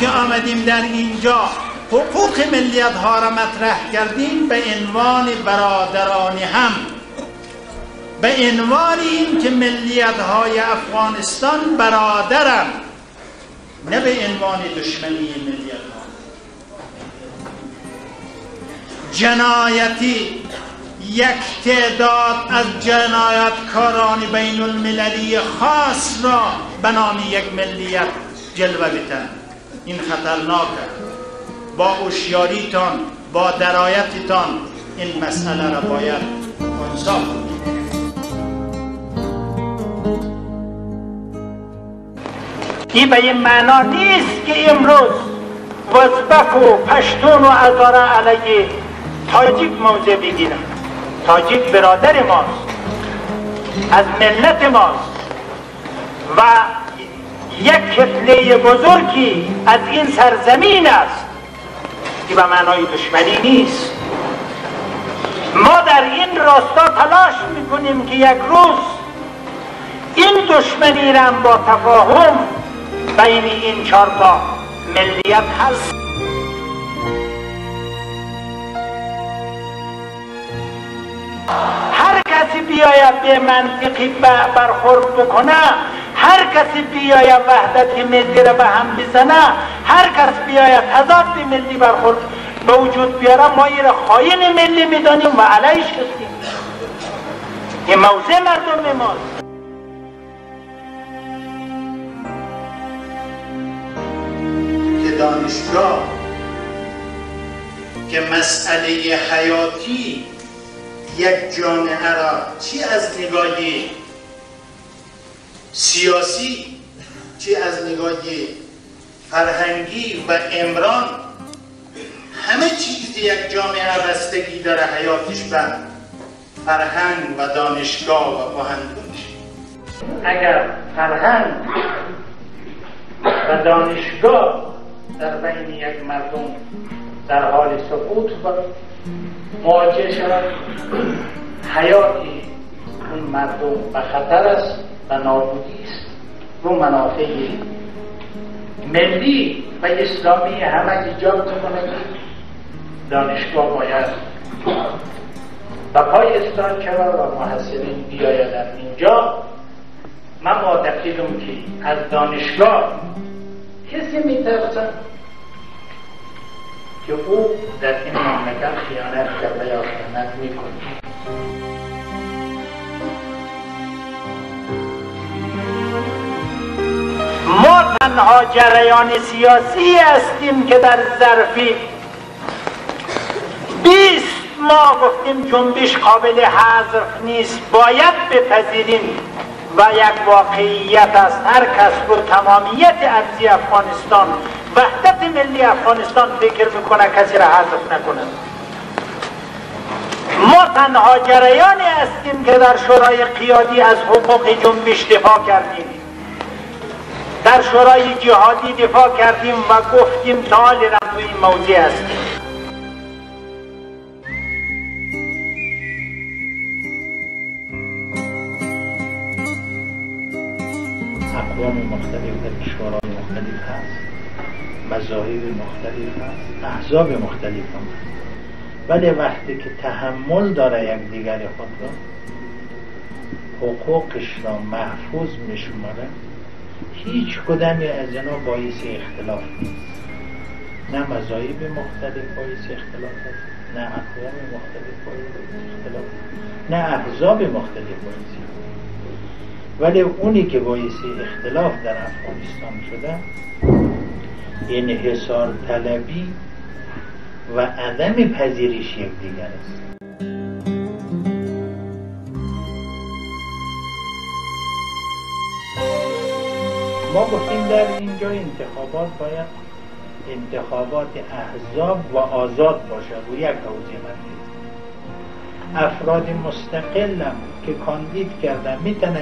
که آمدیم در اینجا حقوق ملیت ها را مطرح کردیم به عنوان برادران هم، به عنوان این که ملیت های افغانستان برادرند، نه به عنوان دشمنی ملیت ها. جنایتی یک تعداد از جنایتکاران بین المللی خاص را به نام یک ملیت جلوه بدن، این خطرناک است. با هوشیاریتان، با درایتتان این مسئله را باید منصاف کنید. این به این معنا نیست که امروز ازبک و پشتون و هزاره علیه تاجیک موضع بگیرن. تاجیک برادر ماست، از ملت ماست و یک کتله بزرگی از این سرزمین است که به معنای دشمنی نیست. ما در این راستا تلاش میکنیم که یک روز این دشمنی را با تفاهم بین این چهار تا ملیت حل. هر کسی بیاید به منطقی برخورد بکنه، هر کسی بیاید وحدت ملی را به هم بزنه، هر کس بیاید تضاد ملی برخورد به وجود بیاره، ما این را خائن ملی میدانیم و علیش هستیم. این موضع مردم ماست. که دانشگاه که مسئله حیاتی یک جامعه را چی از نگاه سیاسی، چی از نگاه فرهنگی و عمران، همه چیز یک جامعه بستگی داره حیاتش به فرهنگ و دانشگاه و آهنگونش. اگر فرهنگ و دانشگاه در بین یک مردم در حال سقوط مواجه شود، حیاتی اون مردم به خطر است و نابودی است. رو منافع ملی و اسلامی همه ایجاب می‌کند. دانشگاه باید و پای استاد شود و محصلین بیایدند اینجا. من معتقدم که از دانشگاه کسی میترسد که او در این مملکت خیانت کرده یا خیانت میکنه. ما تنها جریان سیاسی هستیم که در ظرفی 20 ماه گفتیم جنبش قابل حذف نیست، باید بپذیریم و یک واقعیت است. هر کس بر تمامیت ارضی افغانستان، وحدت ملی افغانستان فکر میکنه، کسی را حذف نکنه. ما تنها جریانی هستیم که در شورای قیادی از حقوق جنبش دفاع کردیم، در شورای جهادی دفاع کردیم و گفتیم تا روی این موضوع هستیم. اقوام مختلف در شورای مختلف هست، مذاهب مختلف هست، احزاب مختلف هم هست، ولی وقتی که تحمل داره یک دیگر خود را، حقوقش را محفوظ میشماره، هیچ کدامی از اینا باعث اختلاف نیست. نه مذاهب مختلف باعث اختلاف است، نه اقوام مختلف باعث اختلاف است، نه احزاب مختلف باعث اختلاف. ولی اونی که باعث اختلاف در افغانستان شده انحصار طلبی و عدم پذیرش یکدیگر است. ما گفتیم در اینجا انتخابات باید انتخابات احزاب و آزاد باشه روی یک حوزه مرکزی. افراد مستقل هم که کاندید کردن میتونن